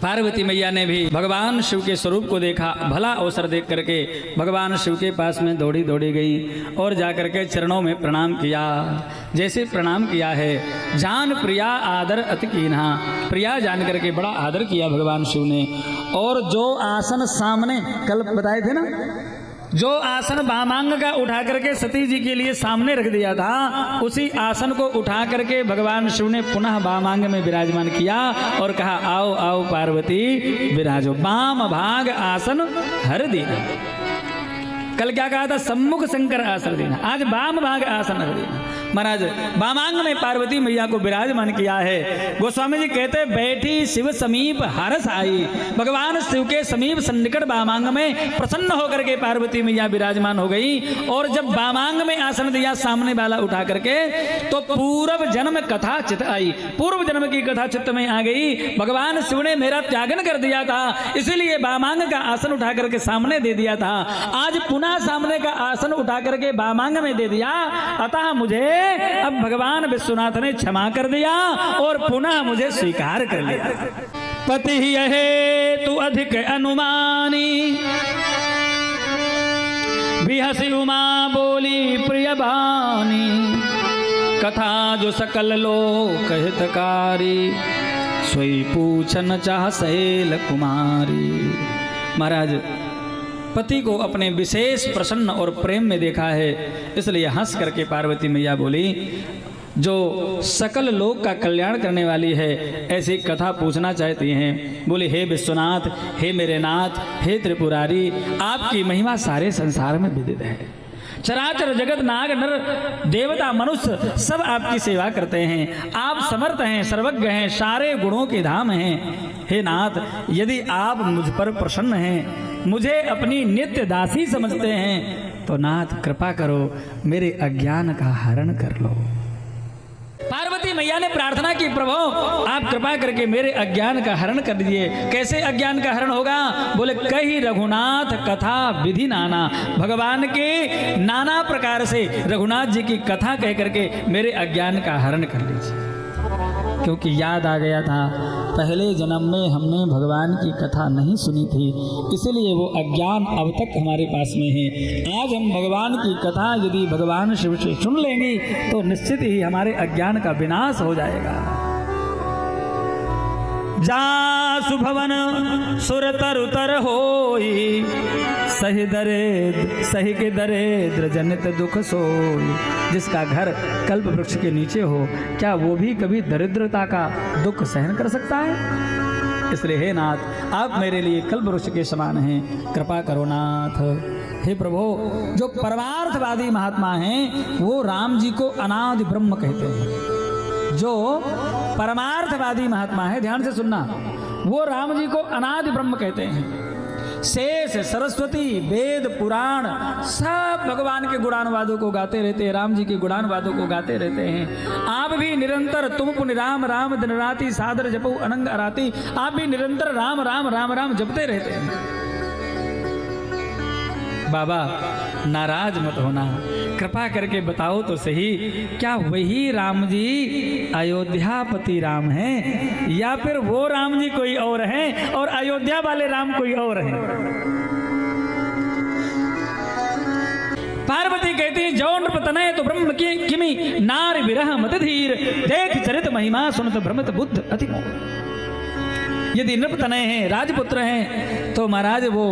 पार्वती मैया ने भी भगवान शिव के स्वरूप को देखा। भला अवसर देख करके भगवान शिव के पास में दौड़ी दौड़ी गई और जा करके चरणों में प्रणाम किया। जैसे प्रणाम किया है, जान प्रिया आदर अति कीन्हा, प्रिया जान करके बड़ा आदर किया भगवान शिव ने। और जो आसन सामने कल बताए थे ना, जो आसन वामांग का उठा करके सती जी के लिए सामने रख दिया था, उसी आसन को उठा करके भगवान शिव ने पुनः वामांग में विराजमान किया और कहा, आओ आओ पार्वती विराजो, वाम भाग आसन हर देना। कल क्या कहा था, सम्मुख शंकर आसन देना, आज वाम भाग आसन हर देना। महाराज वामांग में पार्वती मैया को विराजमान किया है। गोस्वामी जी कहते, बैठी शिव समीप हरस आई, भगवान शिव के समीप सन्निकट वामांग में प्रसन्न होकर के पार्वती मैया विराजमान हो गई। और जब वामांग में आसन दिया सामने वाला उठा करके, तो पूर्व जन्म कथा चित आई, पूर्व जन्म की कथा चित्त में आ गई। भगवान शिव ने मेरा त्यागन कर दिया था, इसलिए वामांग का आसन उठा करके सामने दे दिया था, आज पुनः सामने का आसन उठा करके वामांग में दे दिया। अतः मुझे अब भगवान विश्वनाथ ने क्षमा कर दिया और पुनः मुझे स्वीकार कर लिया। पति ही है तू अधिक अनुमानी, बिहसी उमा बोली प्रिय बानी, कथा जो सकल लोक हितकारी, सोई पूछन चाह सहेल कुमारी। महाराज पति को अपने विशेष प्रसन्न और प्रेम में देखा है, इसलिए हंस करके पार्वती मैया बोली, जो सकल लोक का कल्याण करने वाली है, ऐसी कथा पूछना चाहती हैं। बोली, हे विश्वनाथ, हे मेरे नाथ, हे त्रिपुरारी, आपकी महिमा सारे संसार में विदित है। चराचर जगत नाग नर देवता मनुष्य सब आपकी सेवा करते हैं। आप समर्थ हैं, सर्वज्ञ हैं, सारे गुणों के धाम हैं। हे नाथ, यदि आप मुझ पर प्रसन्न हैं, मुझे अपनी नित्य दासी समझते हैं, तो नाथ कृपा करो, मेरे अज्ञान का हरण कर लो। पार्वती मैया ने प्रार्थना की, प्रभु आप कृपा करके मेरे अज्ञान का हरण कर दीजिए। कैसे अज्ञान का हरण होगा? बोले, कही रघुनाथ कथा विधि नाना, भगवान के नाना प्रकार से रघुनाथ जी की कथा कह करके मेरे अज्ञान का हरण कर लीजिए। क्योंकि याद आ गया था, पहले जन्म में हमने भगवान की कथा नहीं सुनी थी, इसलिए वो अज्ञान अब तक हमारे पास में है। आज हम भगवान की कथा यदि भगवान शिव से सुन लेंगे तो निश्चित ही हमारे अज्ञान का विनाश हो जाएगा। जासु भवन सुर तरु तर होई, सही के दरिद्र जनित दुख सोई। जिसका घर कल्प वृक्ष के नीचे हो, क्या वो भी कभी दरिद्रता का दुख सहन कर सकता है? इसलिए हे नाथ, आप मेरे लिए कल्प वृक्ष के समान हैं, कृपा करो नाथ। हे प्रभु, जो परमार्थवादी महात्मा हैं वो राम जी को अनादि ब्रह्म कहते हैं। जो परमार्थवादी महात्मा है, ध्यान से सुनना, वो राम जी को अनादि ब्रह्म कहते हैं। शेष सरस्वती वेद पुराण सब भगवान के गुणानुवादों को गाते रहते हैं, राम जी के गुणानुवादों को गाते रहते हैं। आप भी निरंतर तुम पुनि राम राम दिन राति सादर जपो अनंग अराती, आप भी निरंतर राम राम राम राम जपते रहते हैं। बाबा नाराज मत होना, कृपा करके बताओ तो सही, क्या वही राम जी अयोध्यापति राम हैं या फिर वो राम जी कोई और हैं और अयोध्या वाले राम कोई और हैं? पार्वती कहती है, जौ नृपतनय तो ब्रह्म की किमि नार विरह मत धीर, देख चरित महिमा सुनत भ्रमित बुद्ध अति मोह। यदि नृपतनय हैं, राजपुत्र हैं, तो महाराज वो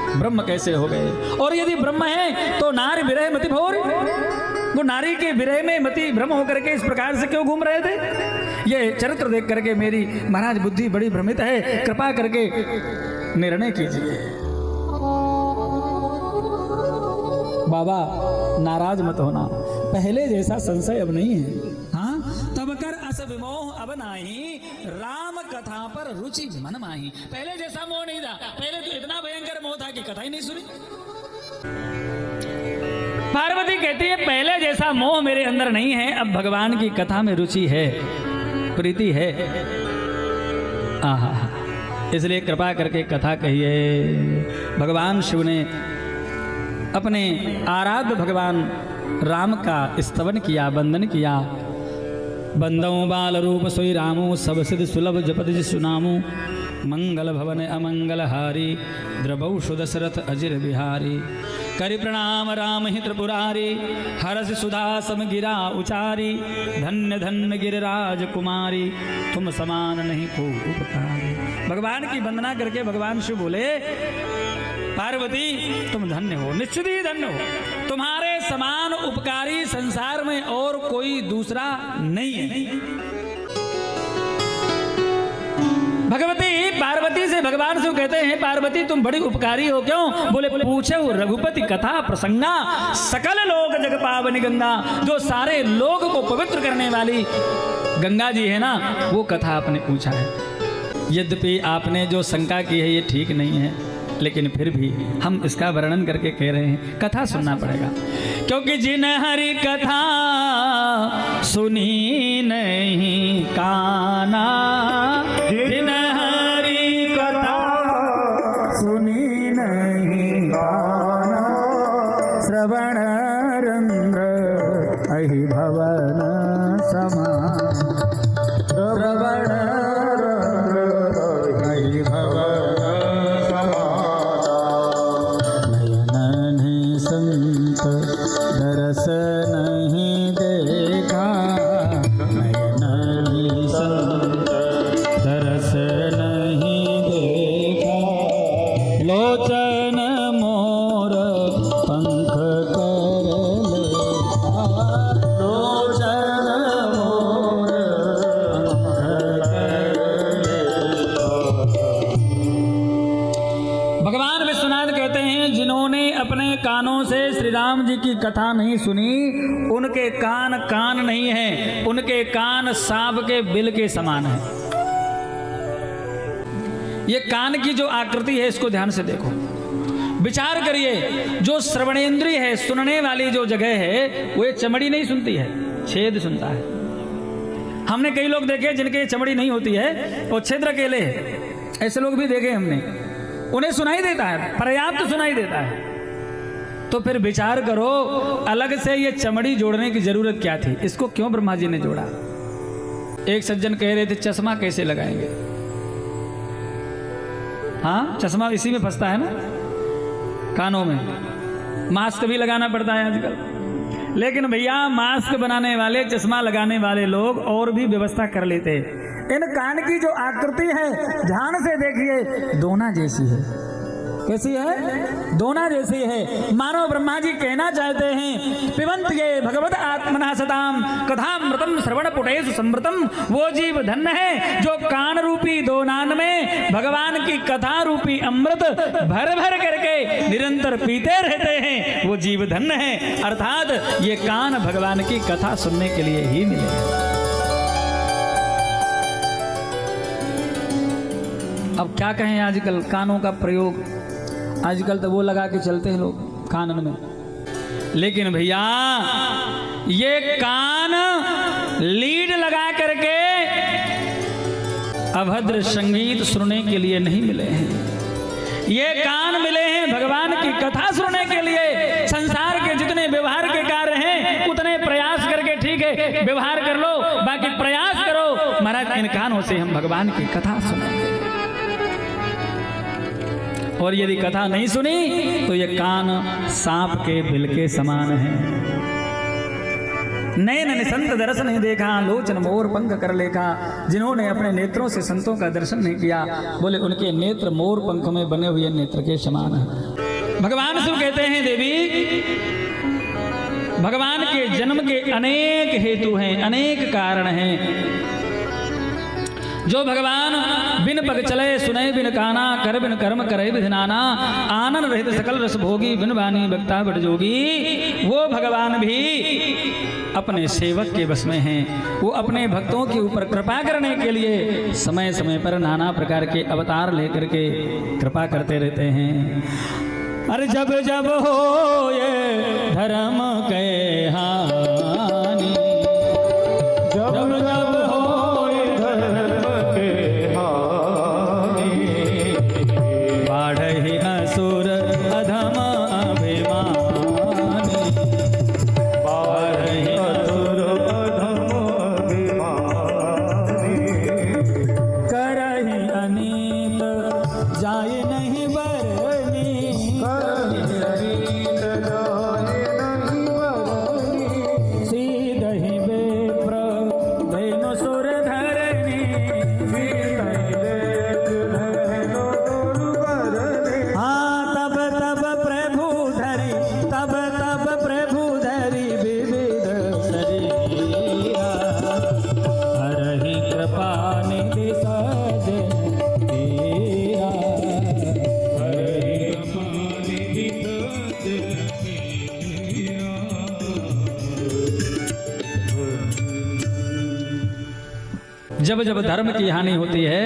ब्रह्म कैसे हो गए? और यदि ब्रह्म है तो नारी विरह मति भोर, वो नारी के विरह में मति भ्रम होकर के इस प्रकार से क्यों घूम रहे थे? ये चरित्र देख करके मेरी महाराज बुद्धि बड़ी भ्रमित है, कृपा करके निर्णय कीजिए। बाबा नाराज मत होना, पहले जैसा संशय अब नहीं है। हाँ, तब कर अस विमोह अब नाही, राम कथा पर रुचि मन माही। पहले जैसा मोह नहीं था, पहले तो इतना भयंकर मोह था कि कथा ही नहीं सुनी। पार्वती कहती है, पहले जैसा मोह मेरे अंदर नहीं है, अब भगवान की कथा में रुचि है, प्रीति है। आहा, इसलिए कृपा करके कथा कहिए। भगवान शिव ने अपने आराध्य भगवान राम का स्तवन किया, वंदन किया। बंदों बाल रूप सोई रामो, सब सिद्ध सुलभ जपत जिसु नामो, मंगल भवन अमंगल हारी द्रवौषु दशरथ अजिर बिहारी करि प्रणाम राम ही त्रिपुरारी हरस सुधा सम गिरा उचारी धन्य धन्य गिरिराज कुमारी तुम समान नहीं को उपकारी। भगवान की वंदना करके भगवान शिव बोले पार्वती तुम धन्य हो, निश्चित ही धन्य हो, तुम्हारे समान उपकारी संसार में और कोई दूसरा नहीं है। भगवती पार्वती से भगवान शिव कहते हैं पार्वती तुम बड़ी उपकारी हो क्यों? बोले पूछे रघुपति कथा प्रसंगा सकल लोक जग पावनी गंगा। जो सारे लोक को पवित्र करने वाली गंगा जी है ना, वो कथा आपने पूछा है। यद्यपि आपने जो शंका की है ये ठीक नहीं है, लेकिन फिर भी हम इसका वर्णन करके कह रहे हैं, कथा सुनना पड़ेगा। क्योंकि जिन हरि कथा सुनी नहीं काना, जिन हरि कथा सुनी नहीं काना, श्रवण रंग अहि भवन समान, श्रवण रंग अहि भवन दरस नहीं देखा, नयन संत दरस नहीं देखा, लोचन मोर पंख कर ले, लोचन मोर पंख कर ले। भगवान विश्वनाथ कहते हैं जिन्होंने अपने कानों से श्री राम जी की कथा नहीं सुनी, उनके कान कान नहीं है, उनके कान सांप के बिल के समान है। ये कान की जो आकृति है इसको ध्यान से देखो, विचार करिए। जो श्रवणेंद्रिय है, सुनने वाली जो जगह है, वो ये चमड़ी नहीं सुनती है, छेद सुनता है। हमने कई लोग देखे जिनके चमड़ी नहीं होती है और छेद अकेले है, ऐसे लोग भी देखे हमने, उन्हें सुनाई देता है, पर्याप्त सुनाई देता है। तो फिर विचार करो, अलग से ये चमड़ी जोड़ने की जरूरत क्या थी? इसको क्यों ब्रह्मा जी ने जोड़ा? एक सज्जन कह रहे थे चश्मा कैसे लगाएंगे? हाँ, चश्मा इसी में फंसता है ना, कानों में। मास्क भी लगाना पड़ता है आजकल, लेकिन भैया मास्क बनाने वाले, चश्मा लगाने वाले लोग और भी व्यवस्था कर लेते हैं। इन कान की जो आकृति है ध्यान से देखिए, दोना जैसी है। कैसी है? दोना जैसी है। मानो ब्रह्मा जी कहना चाहते हैं पिबंत ये भगवत आत्मना सताम कथामृतम श्रवण पुटेषु समृतम। वो जीव धन्य है जो कान रूपी दोनान में भगवान की कथा रूपी अमृत भर भर करके निरंतर पीते रहते हैं, वो जीव धन्य है। अर्थात ये कान भगवान की कथा सुनने के लिए ही मिले। अब क्या कहें, आजकल कानों का प्रयोग, आजकल तो वो लगा के चलते हैं लोग कानन में। लेकिन भैया ये कान लीड लगा करके अभद्र संगीत सुनने के लिए नहीं मिले हैं। ये कान मिले हैं भगवान की कथा सुनने के लिए। संसार के जितने व्यवहार के कार्य हैं उतने प्रयास करके ठीक है व्यवहार कर लो, बाकी प्रयास करो महाराज इन कानों से हम भगवान की कथा सुनेंगे। और यदि कथा नहीं सुनी तो ये कान सांप के बिल के समान है। नयन निसंत दर्शन नहीं देखा, लोचन मोर पंख कर लेखा। जिन्होंने अपने नेत्रों से संतों का दर्शन नहीं किया, बोले उनके नेत्र मोर पंख में बने हुए नेत्र के समान है। भगवान शिव कहते हैं देवी, भगवान के जन्म के अनेक हेतु हैं, अनेक कारण हैं। जो भगवान बिन पग चले सुने बिन काना, कर बिन कर्म करे विधिनाना, आनंद रहित सकल रस भोगी, बिन बानी बक्ता बट जोगी। वो भगवान भी अपने सेवक के बस में हैं। वो अपने भक्तों के ऊपर कृपा करने के लिए समय समय पर नाना प्रकार के अवतार लेकर के कृपा करते रहते हैं। अरे जब जब हो ये धर्म के हानि, जब जब हो ये धर्म के हानि, बाढ़हि असुर अधम अभिमानी, बाढ़हि असुर अधम अभिमानी, करहि अनीत जाए नहीं बरनी, सीधहि बेप्र धैनु सुर धरनी, हाँ तब तब प्रभु धरी, तब तब प्रभु धरी विविध शरीरा, हरहि कृपा निधि सजन तेरा, हरहि कृपा निधि सजन तेरा। जब जब धर्म की हानि होती है,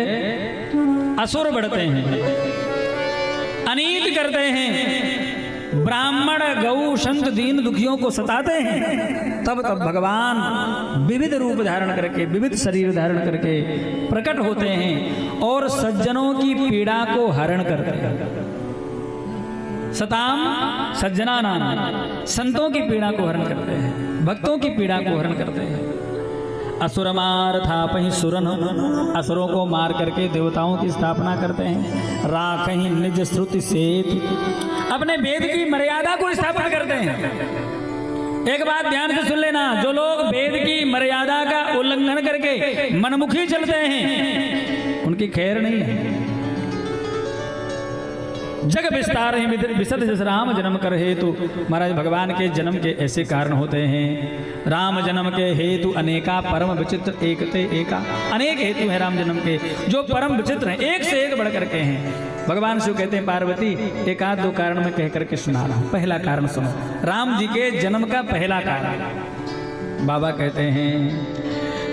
असुर बढ़ते हैं, अनीत करते हैं, ब्राह्मण गौ संत दीन दुखियों को सताते हैं, तब तब भगवान विविध रूप धारण करके, विविध शरीर धारण करके प्रकट होते हैं और सज्जनों की पीड़ा को हरण करते हैं। सताम सज्जना नाम, संतों की पीड़ा को हरण करते हैं, भक्तों की पीड़ा को हरण करते हैं। असुर मार थापहि सुरन, असुरों को मार करके देवताओं की स्थापना करते हैं। राखहि निज श्रुति सेत, अपने वेद की मर्यादा को स्थापित करते हैं। एक बात ध्यान से सुन लेना, जो लोग वेद की मर्यादा का उल्लंघन करके मनमुखी चलते हैं, उनकी खैर नहीं है। जग विस्तार ही विशद जस राम जन्म कर हेतु, महाराज भगवान के जन्म के ऐसे कारण होते हैं। राम जन्म के हेतु अनेका परम विचित्र एकते एका, अनेक हेतु है राम जन्म के जो परम विचित्र हैं, एक से एक बढ़ करके हैं। भगवान शिव कहते हैं पार्वती एक आध दो कारण में कह करके सुना रहा हूं। पहला कारण सुनो, राम जी के जन्म का पहला कारण बाबा कहते हैं,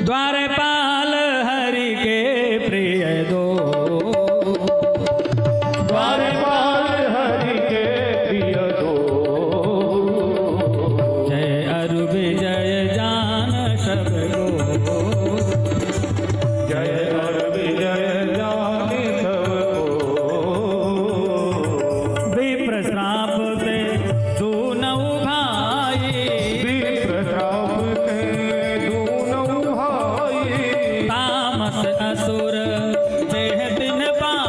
द्वारपाल हरि के प्रिय दो, द्वारपाल हरि के प्रिय दो, जय अरु विजय जान सब गो, जय अरु विजय जान सब गो। विप्र श्राप से दूनऊ भाई, विप्र श्राप से दूनऊ भाई, तामस असुर देह दिन पाई,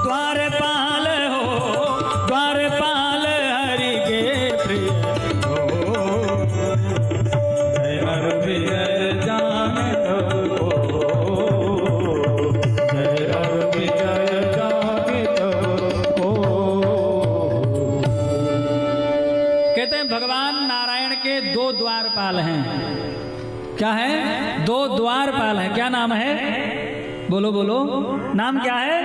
द्वारपाल हो द्वारपाल हरि के प्रिय हो, जय अरु विजय जान सबको, जय अरु विजय जान सबको। कहते हैं भगवान नारायण के दो द्वारपाल हैं। क्या है? दो द्वारपाल हैं। क्या नाम है? बोलो बोलो, नाम क्या है?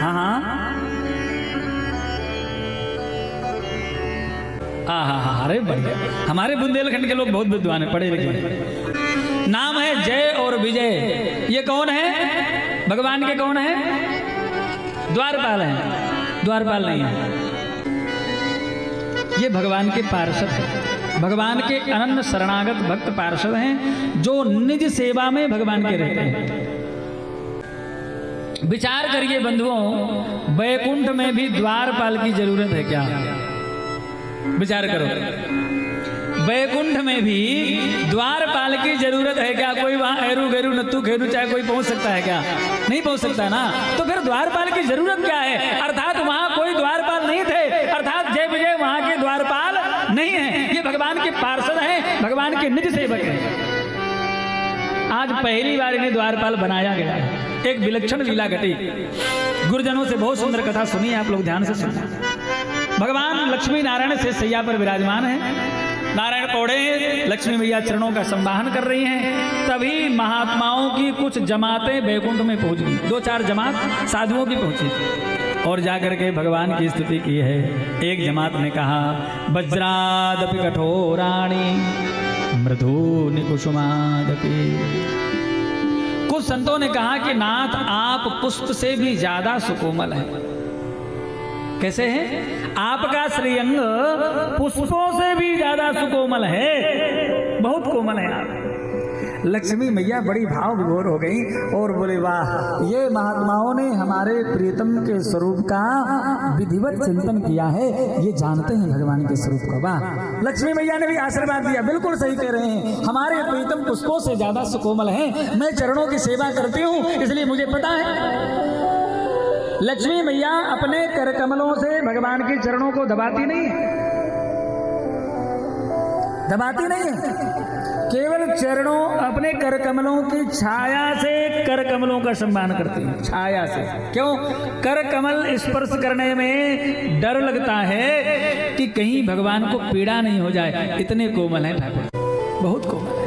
हाँ हाँ हाँ, अरे बढ़िया, हमारे बुंदेलखंड के लोग बहुत विद्वान हैं, पढ़े लिखे। नाम है जय और विजय। ये कौन है? भगवान के कौन है? द्वारपाल हैं। द्वारपाल नहीं है, ये भगवान के पार्षद हैं, भगवान के अनन्य शरणागत भक्त पार्षद हैं, जो निज सेवा में भगवान के रहते हैं। विचार करिए बंधुओं, वैकुंठ में भी द्वारपाल की जरूरत है क्या? विचार करो, वैकुंठ में भी द्वारपाल की जरूरत है क्या? कोई वहां एरू गैरू नत्तू खेरू चाहे कोई पहुंच सकता है क्या? नहीं पहुंच सकता ना। तो फिर द्वारपाल की जरूरत क्या है? अर्थात वहां कोई द्वारपाल नहीं थे, अर्थात जय विजय वहां के द्वारपाल नहीं है। ये भगवान के पार्षद हैं, भगवान के निज सेवक हैं। आज पहली बार इन्हें द्वारपाल बनाया गया है। एक विलक्षण लीला घटी, गुरुजनों से बहुत सुंदर कथा सुनी है, आप लोग ध्यान से सुनिए। भगवान लक्ष्मी नारायण से सैया पर विराजमान है, नारायण पौड़े लक्ष्मी मैया चरणों का संवाहन कर रही हैं। तभी महात्माओं की कुछ जमातें बैकुंठ में पहुंच गई, 2-4 जमात साधुओं की पहुंची और जाकर के भगवान की स्तुति की है। एक जमात ने कहा, वज्रादपि कठोराणि मृदूनि कुसुमादपि। कुछ संतों ने कहा कि नाथ आप पुष्प से भी ज्यादा सुकोमल हैं। कैसे हैं? आपका श्रीअंग पुष्पों से भी ज्यादा सुकोमल है, बहुत कोमल है आप। लक्ष्मी मैया बड़ी भाव विभोर हो गई और बोले वाह, ये महात्माओं ने हमारे प्रियतम के स्वरूप का विधिवत चिंतन किया है, ये जानते हैं भगवान के स्वरूप का। वाह, लक्ष्मी मैया ने भी आशीर्वाद दिया, बिल्कुल सही कह रहे हैं, हमारे प्रियतम पुष्पों से ज्यादा सुकोमल हैं, मैं चरणों की सेवा करती हूँ इसलिए मुझे पता है। लक्ष्मी मैया अपने कर कमलों से भगवान के चरणों को दबाती नहीं है, दबाती नहीं है, केवल चरणों अपने कर कमलों की छाया से कर कमलों का सम्मान करती है, छाया से। क्यों? कर कमल स्पर्श करने में डर लगता है कि कहीं भगवान को पीड़ा नहीं हो जाए, इतने कोमल हैं ठाकुर, बहुत कोमल है।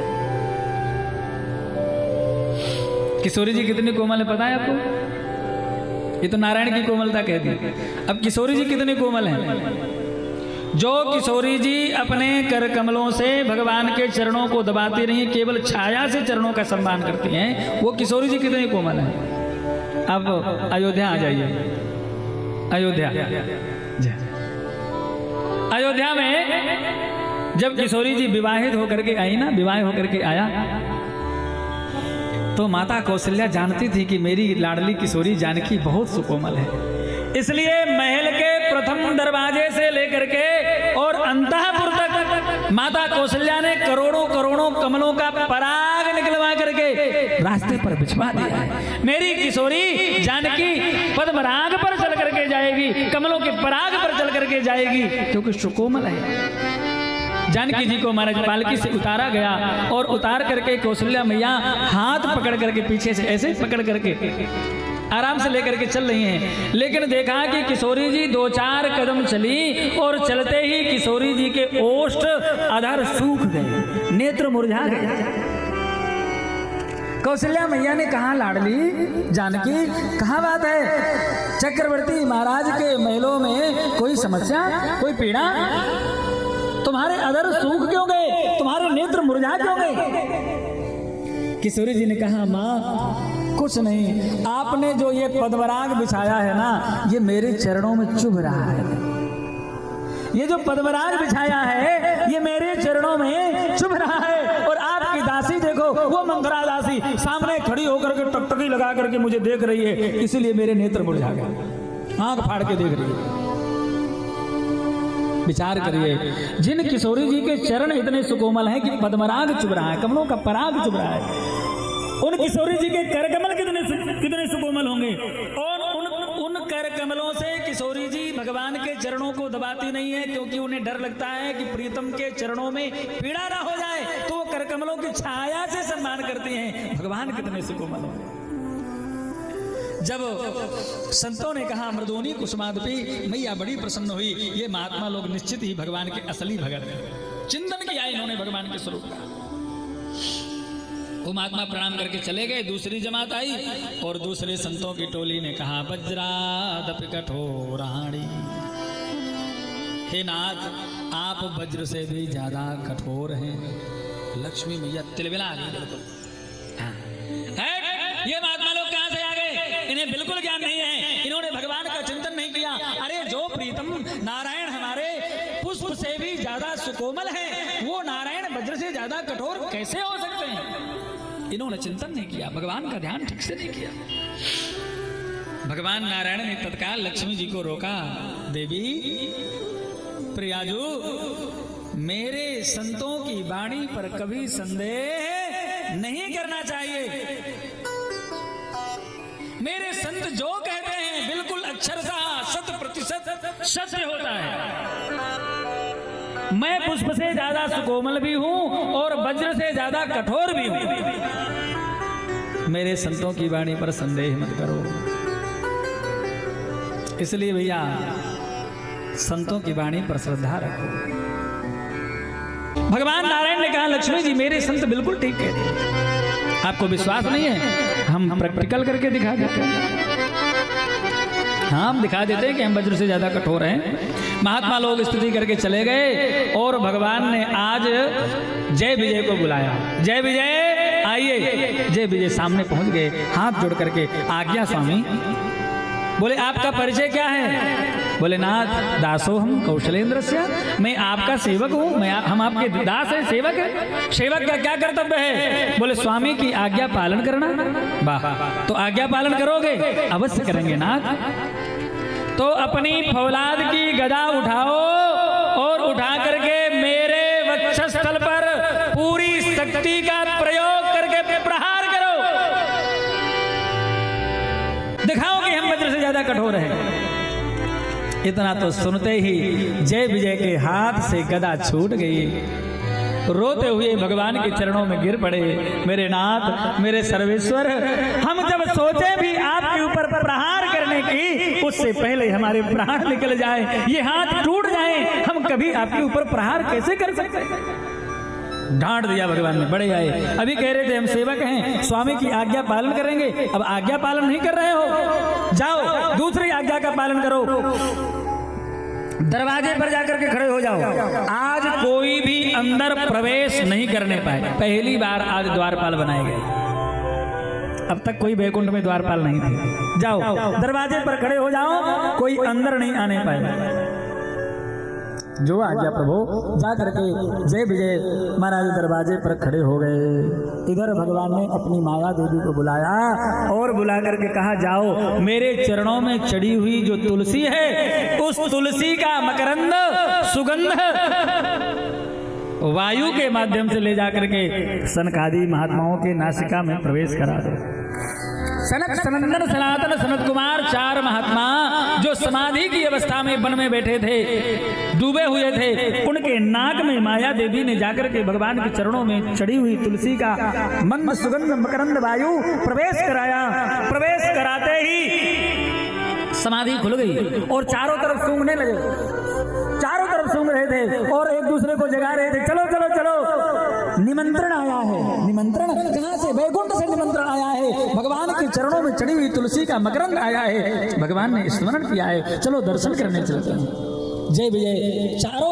किशोरी जी कितने कोमल है पता है आपको? ये तो नारायण की कोमलता कह दी, अब किशोरी जी कितने कोमल हैं। जो किशोरी जी अपने कर कमलों से भगवान के चरणों को दबाती नहीं, केवल छाया से चरणों का सम्मान करती हैं, वो किशोरी जी कितने कोमल हैं। अब अयोध्या आ जाइए, अयोध्या, अयोध्या में जब किशोरी जी विवाहित होकर के आई ना, विवाह होकर के आया तो माता कौशल्या जानती थी कि मेरी लाडली किशोरी जानकी बहुत सुकोमल है, इसलिए महल के प्रथम दरवाजे से लेकर के और अंतःपुर तक माता कौशल्या ने करोड़ों करोड़ों कमलों का पराग निकलवा करके रास्ते पर बिछवा दिया है। मेरी किशोरी जानकी पद्मराग पर चल करके जाएगी, कमलों के पराग पर चल करके जाएगी, क्योंकि सुकोमल है। जानकी जी को महाराज पालकी से उतारा गया और उतार करके कौशल्या मैया हाथ पकड़ करके पीछे से ऐसे पकड़ करके आराम से लेकर के चल रही हैं, लेकिन देखा कि किशोरी जी 2-4 कदम चली और चलते ही किशोरी जी के ओष्ठ अधर सूख गए, नेत्र मुरझा गए। कौशल्या मैया ने कहा, लाडली जानकी कहाँ बात है, चक्रवर्ती महाराज के महलों में कोई समस्या, कोई पीड़ा, तुम्हारे अधर सूख क्यों गए, तुम्हारे नेत्र मुरझा क्यों गए। किशोरी जी ने कहा, माँ कुछ नहीं, आपने जो ये पद्मराग बिछाया है ना, ये मेरे चरणों में चुभ रहा है। ये जो पद्मराग बिछाया है ये मेरे चरणों में चुभ रहा है। और आपकी दासी देखो, वो मंथरा दासी सामने खड़ी होकर के टकटकी लगा करके मुझे देख रही है, इसीलिए मेरे नेत्र मुरझा गए, आंख फाड़ के देख रही है। विचार करिए, जिन किशोरी जी के चरण इतने सुकोमल हैं कि पद्मराग चुभ रहा है, कमलों का पराग चुभ रहा है, उन किशोरी जी के कर कमल कितने सुकोमल होंगे। और उन कर कमलों से किशोरी जी भगवान के चरणों को दबाती नहीं है, क्योंकि उन्हें डर लगता है कि प्रियतम के चरणों में पीड़ा ना हो जाए, तो वो कर कमलों की छाया से सम्मान करती हैं। भगवान कितने सुकोमल होंगे। जब संतों ने कहा मृदोनी कुसुमादपी, मैया बड़ी प्रसन्न हुई, ये महात्मा लोग निश्चित ही भगवान के असली भगत हैं। चिंतन किया इन्होंने भगवान के स्वरूप का। वो महात्मा प्रणाम करके चले गए, दूसरी जमात आई और दूसरे संतों की टोली ने कहा, वज्रादपि कठोराणी, हे नाथ आप वज्र से भी ज्यादा कठोर हैं। लक्ष्मी मैया तिलमिला गई। बिल्कुल ये महात्मा लोग कहां से आ गए, इन्हें बिल्कुल ज्ञान नहीं है, इन्होंने भगवान का चिंतन नहीं किया। अरे जो प्रीतम नारायण हमारे पुष्प से भी ज्यादा सुकोमल है, वो नारायण वज्र से ज्यादा कठोर कैसे हो सकते हैं। इन्होंने चिंतन नहीं किया, भगवान का ध्यान ठीक से नहीं किया। भगवान नारायण ने तत्काल लक्ष्मी जी को रोका, देवी प्रियाजू, मेरे संतों की वाणी पर कभी संदेह नहीं करना चाहिए। मेरे संत जो कहते हैं बिल्कुल अक्षरशः 100% सत्य होता है। मैं पुष्प से ज्यादा सुकोमल भी हूं और वज्र से ज्यादा कठोर भी हूं। मेरे संतों की वाणी पर संदेह मत करो। इसलिए भैया संतों की वाणी पर श्रद्धा रखो। भगवान नारायण ने कहा, लक्ष्मी जी मेरे संत बिल्कुल ठीक कहते हैं, आपको विश्वास नहीं है, हम प्रैक्टिकल करके दिखा देते हैं। हाँ, हम दिखा देते हैं कि हम वज्र से ज्यादा कठोर हैं। महात्मा लोग स्तुति करके चले गए और भगवान ने आज जय विजय को बुलाया। जय विजय आइए। जय विजय सामने पहुंच गए, हाथ जोड़ करके, आज्ञा स्वामी। बोले आपका परिचय क्या है? बोले नाथ दासो हम कौशलेंद्र से, मैं आपका सेवक हूँ, हम आपके दास हैं, सेवक है। सेवक का क्या कर्तव्य है? बोले स्वामी की आज्ञा पालन करना। वाह, तो आज्ञा पालन करोगे? अवश्य करेंगे नाथ। तो अपनी फौलाद की गदा उठाओ और उठा करके मेरे वक्षस्थल पर पूरी शक्ति का प्रयोग करके प्रहार करो, दिखाओ कि हम वज्र से ज्यादा कठोर हैं। इतना तो सुनते ही जय विजय के हाथ से गदा छूट गई। रोते हुए भगवान के चरणों में गिर पड़े। मेरे नाथ, मेरे सर्वेश्वर, हम जब सोचे भी आपके ऊपर प्रहार करने की, उससे पहले हमारे प्राण निकल जाए, ये हाथ टूट जाए, हम कभी आपके ऊपर प्रहार कैसे कर सकते हैं? डांट दिया भगवान ने। बड़े आए, अभी कह रहे थे हम सेवक हैं, स्वामी की आज्ञा पालन करेंगे, अब आज्ञा पालन नहीं कर रहे हो, जाओ दूसरी आज्ञा का पालन करो, दरवाजे पर जाकर के खड़े हो जाओ। आज कोई भी अंदर प्रवेश नहीं करने पाए। पहली बार आज द्वारपाल बनाए गए, अब तक कोई बैकुंठ में द्वारपाल नहीं थे। जाओ दरवाजे पर खड़े हो जाओ, कोई अंदर नहीं आने पाए। जो आज्ञा प्रभु, जा करके जय विजय महाराज दरवाजे पर खड़े हो गए। इधर भगवान ने अपनी माया देवी को बुलाया और बुला करके कहा जाओ मेरे चरणों में चढ़ी हुई जो तुलसी है, उस तुलसी का मकरंद सुगंध वायु के माध्यम से ले जाकर के सनकादि महात्माओं के नासिका में प्रवेश करा दो। सनक, सनंदन, सनातन, सनत कुमार, चार महात्मा जो समाधि की अवस्था में वन में बैठे थे, डूबे हुए थे, उनके नाक में माया देवी ने जाकर के भगवान के चरणों में चढ़ी हुई तुलसी का मंद सुगंध मकरंद वायु प्रवेश कराया। प्रवेश कराते ही समाधि खुल गई और चारों तरफ सूंघने लगे, चारों तरफ सूंघ रहे थे और एक दूसरे को जगा रहे थे, चलो चलो चलो, निमंत्रण आया है। निमंत्रण कहां से? वैकुंठ से निमंत्रण आया है। भगवान के चरणों में चढ़ी हुई तुलसी का मकरंद आया है, भगवान ने स्मरण किया है, चलो दर्शन करने चलते हैं। जय विजय चारों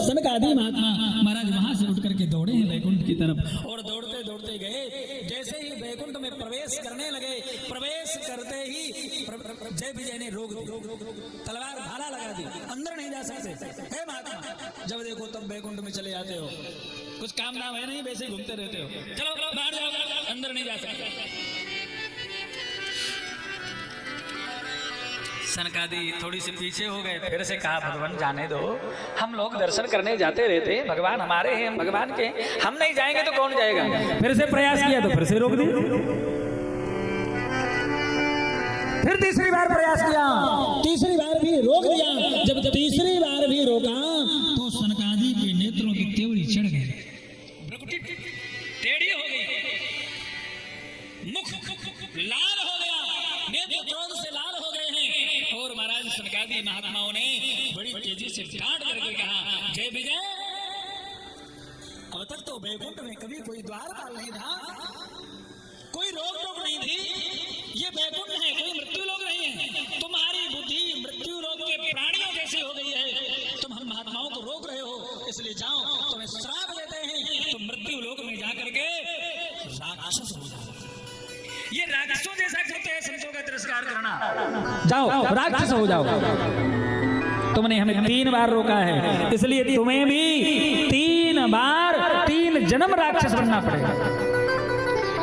सनकादि महात्मा महाराज वहां से उठ करके दौड़े हैं वैकुंठ की तरफ और दौड़ते दौड़ते गए। जैसे ही वैकुंठ में प्रवेश करने लगे, प्रवेश करते ही जय विजय ने रोक तलवार भाला लगा दी, अंदर नहीं जा सकते। हे महात्मा, जब देखो तब वैकुंठ में चले जाते हो, कुछ काम नाम है नहीं, वैसे घूमते रहते हो, चलो बाहर जाओ, अंदर नहीं जा सकते। सनकादि थोड़ी सी पीछे हो गए, फिर से कहा भगवान जाने दो, हम लोग दर्शन करने जाते रहते हैं, भगवान हमारे हैं, हम भगवान के, हम नहीं जाएंगे तो कौन जाएगा? फिर से प्रयास किया तो फिर से रोक दिया, फिर तीसरी बार प्रयास किया, तीसरी बार भी रोक दिया। जब तीसरी बार भी रोका तो सनकादि के नेत्रों की तेवड़ी चढ़ गई, टेढ़ी हो गई, मुख लाल हो गया, नेत्र क्रोध से लाल हो गए हैं। और महाराज सनकादि महात्माओं ने बड़ी तेजी से डांट करके कहा, जय विजय, अब तक तो वैकुंठ में कभी कोई द्वारपाल नहीं था, कोई रोक टोक नहीं थी, ये वैकुंठ है, कोई मृत्यु लोक नहीं है। तुम्हारी बुद्धि मृत्यु लोक के प्राणियों जैसी हो गई है, तुम हम महात्माओं को रोक रहे हो, इसलिए जाओ, तुम्हें श्राप देते हैं, तुम मृत्यु लोक में जाकर के राक्षस हो जाओ। ये राक्षसों जैसा करते हैं, संतों का तिरस्कार करना, जाओ राक्षस हो जाओ। तुमने हमें 3 बार रोका है, इसलिए तुम्हें भी 3 बार 3 जन्म राक्षस बनना पड़ेगा।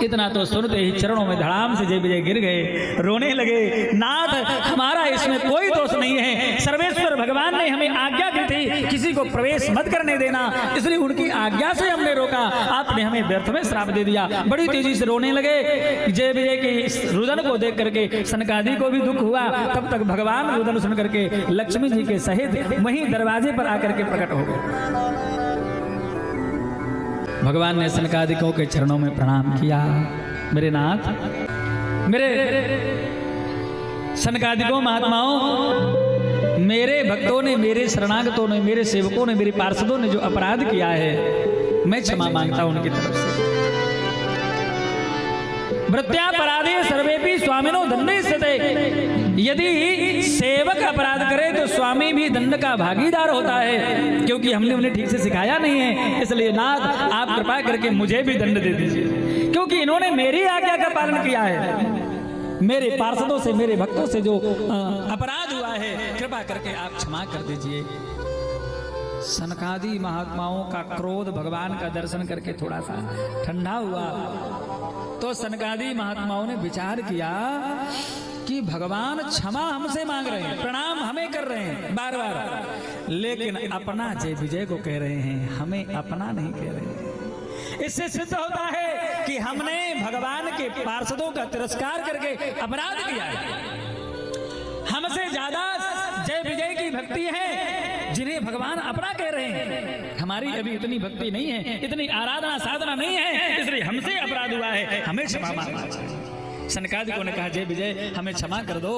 इतना तो सुनते ही चरणों में धड़ाम से जय विजय गिर गए, रोने लगे। नाथ, हमारा इसमें कोई दोष नहीं है, सर्वेश्वर भगवान ने हमें आज्ञा दी थी किसी को प्रवेश मत करने देना, इसलिए उनकी आज्ञा से हमने रोका, आपने हमें व्यर्थ में श्राप दे दिया। बड़ी तेजी से रोने लगे। जय विजय के रुदन को देख करके सनकादि को भी दुख हुआ। तब तक भगवान रुदन सुन करके लक्ष्मी जी के सहित वहीं दरवाजे पर आकर के प्रकट हो गए। भगवान ने सनकादिकों के चरणों में प्रणाम किया। मेरे नाथ, मेरे सनकादिकों महात्माओं, मेरे भक्तों ने, मेरे शरणागतों ने, मेरे सेवकों ने, मेरे पार्षदों ने जो अपराध किया है, मैं क्षमा मांगता हूं उनकी तरफ से। वृत्यापराधे सर्वेपि स्वामिनो दंडयिष्यते। यदि सेवक अपराध करे तो स्वामी भी दंड का भागीदार होता है, क्योंकि हमने उन्हें ठीक से सिखाया नहीं है। इसलिए नाथ, आप कृपा करके मुझे भी दंड दे दीजिए, क्योंकि इन्होंने मेरी आज्ञा का पालन किया है, मेरे पार्षदों से, मेरे भक्तों से जो अपराध हुआ है, कृपा करके आप क्षमा कर दीजिए। सनकादि महात्माओं का क्रोध भगवान का दर्शन करके थोड़ा सा ठंडा हुआ। तो सनकादि महात्माओं ने विचार किया कि भगवान क्षमा हमसे मांग रहे हैं, प्रणाम हमें कर रहे हैं बार बार, लेकिन अपना जय विजय को कह रहे हैं, हमें अपना नहीं कह रहे हैं। इससे सिद्ध होता है कि हमने भगवान के पार्षदों का तिरस्कार करके अपराध किया है। हमसे ज्यादा जय विजय की भक्ति है जिन्हें भगवान अपना कह रहे हैं। हमारी अभी इतनी भक्ति नहीं है, इतनी आराधना साधना नहीं है, इसलिए हमसे अपराध हुआ है, हमें क्षमा मांगना चाहिए। सनकादिकों ने कहा जय विजय हमें क्षमा कर दो,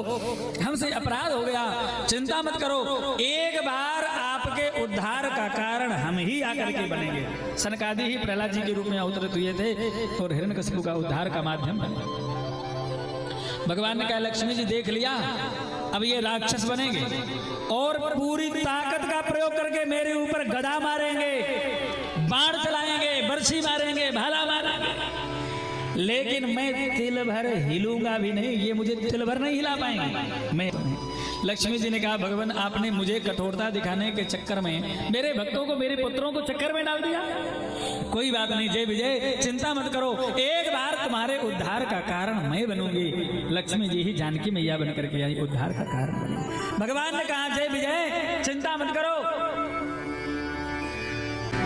हमसे अपराध हो गया, चिंता मत करो, एक बार आपके उद्धार का कारण हम ही आकर के बनेंगे। सनकादि ही प्रहलाद जी के रूप में अवतरित हुए थे और हिरण्यकशिपु का उद्धार का माध्यम बने। भगवान ने कहा लक्ष्मी जी देख लिया, अब ये राक्षस बनेंगे और पूरी ताकत का प्रयोग करके मेरे ऊपर गदा मारेंगे, बाण चलाएंगे, बरछी मारेंगे, भाला मारेंगे, लेकिन मैं तिल भर हिलूंगा भी नहीं, ये मुझे तिल भर नहीं हिला पाएंगे। मैं लक्ष्मी जी ने कहा भगवान आपने मुझे कठोरता दिखाने के चक्कर में मेरे भक्तों को, मेरे पुत्रों को चक्कर में डाल दिया। कोई बात नहीं जय विजय चिंता मत करो, एक बार तुम्हारे उद्धार का कारण मैं बनूंगी। लक्ष्मी जी ही जानकी मैया बनकर के आई, उद्धार का कारण बनी। भगवान ने कहा जय विजय चिंता मत करो,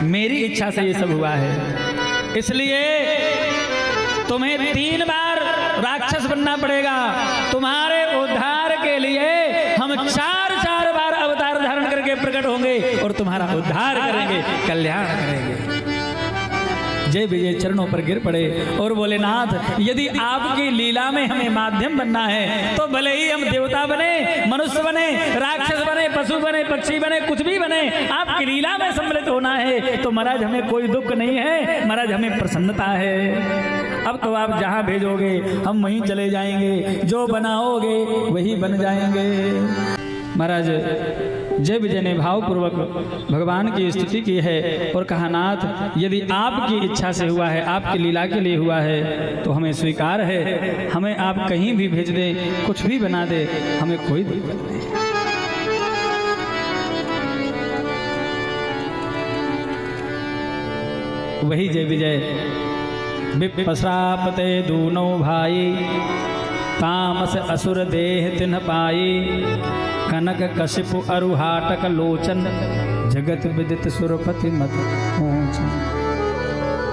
मेरी इच्छा से ये सब हुआ है, इसलिए तुम्हें 3 बार राक्षस बनना पड़ेगा। तुम्हारे उद्धार के लिए हम 4 बार अवतार धारण करके प्रकट होंगे और तुम्हारा उद्धार करेंगे, कल्याण करेंगे। जय विजय चरणों पर गिर पड़े और बोले नाथ यदि आपकी लीला में हमें माध्यम बनना है तो भले ही हम देवता बने, मनुष्य बने, राक्षस बने, पशु बने, पक्षी बने, कुछ भी बने, आपकी लीला में सम्मिलित होना है तो महाराज हमें कोई दुख नहीं है, महाराज हमें प्रसन्नता है। अब तो आप जहाँ भेजोगे हम वहीं चले जाएंगे, जो बनाओगे वही बन जाएंगे। महाराज जय विजय ने भावपूर्वक भगवान की स्तुति की है और कहा नाथ यदि आपकी इच्छा से हुआ है, आपकी लीला के लिए हुआ है तो hमें स्वीकार है, हमें आप कहीं भी भेज दें, कुछ भी बना दे, हमें कोई दिक्कत नहीं। वही जय विजय विप्रश्रापते दूनो भाई, तामस असुर देह तिन्ह पाई, कनक कशिपु अरुहाटक लोचन, जगत विदित सुरपति मत मोचन।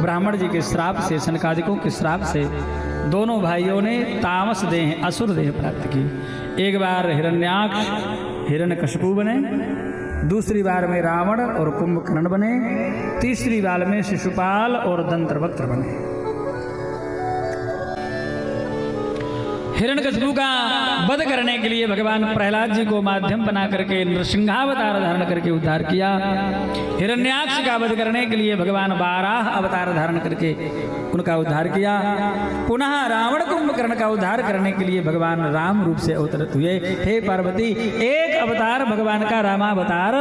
ब्राह्मण जी के श्राप से, सनकादिकों के श्राप से दोनों भाइयों ने तामस देह, असुर देह प्राप्त की। एक बार हिरण्याक्ष हिरण्यकशिपु बने, दूसरी बार में रावण और कुंभकर्ण बने, तीसरी बार में शिशुपाल और दंत्रवक्त्र बने। हिरण्यकशिपु का वध करने के लिए भगवान प्रहलाद जी को माध्यम बना करके नृसिंहावतार धारण करके उद्धार किया। हिरण्याक्ष का वध करने के लिए भगवान वाराह अवतार धारण करके उनका उद्धार किया। पुनः रावण कुंभकर्ण का उद्धार करने के लिए भगवान राम रूप से अवतरित हुए। हे पार्वती, एक अवतार भगवान का रामावतार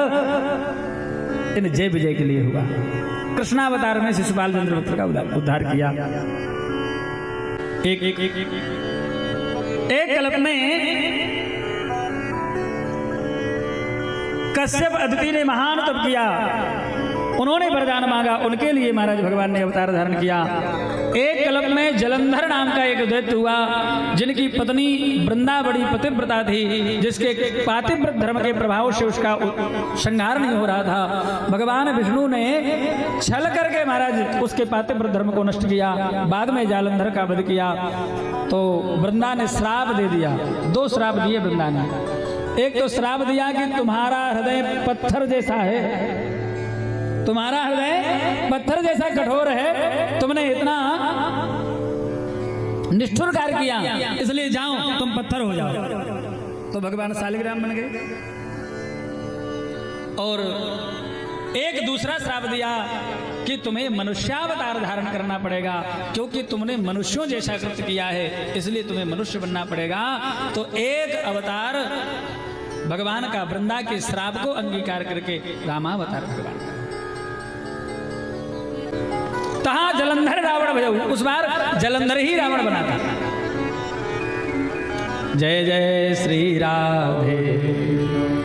इन जय विजय के लिए हुआ। कृष्णावतार में शिशुपाल दंत्रवक्त्र का उद्धार किया। एक कल्प में कश्यप अदिति ने महान तप किया, उन्होंने वरदान मांगा, उनके लिए महाराज भगवान ने अवतार धारण किया। एक कल्प में जलंधर नाम का एक दैत्य हुआ, जिनकी पत्नी वृंदा बड़ी पतिव्रता थी, जिसके पातिव्रत धर्म के प्रभाव से उसका संहार नहीं हो रहा था। भगवान विष्णु ने छल करके महाराज उसके पातिव्रत धर्म को नष्ट किया। बाद में जालंधर का वध किया तो वृंदा ने श्राप दे दिया। 2 श्राप दिए वृंदा ने। एक तो श्राप दिया कि तुम्हारा हृदय पत्थर जैसा है, तुम्हारा हृदय पत्थर जैसा कठोर है, तुमने इतना निष्ठुर कार्य किया, इसलिए जाओ तुम पत्थर हो जाओ। तो भगवान शालिग्राम बन गए। और एक दूसरा श्राप दिया कि तुम्हें मनुष्यावतार धारण करना पड़ेगा, क्योंकि तुमने मनुष्यों जैसा कृत्य किया है, इसलिए तुम्हें मनुष्य बनना पड़ेगा। तो एक अवतार भगवान का वृंदा के श्राप को अंगीकार करके रामावतार भगवान का। तहां जलंधर रावण भयऊ, उस बार जलंधर ही रावण बना था। जय जय श्री राधे।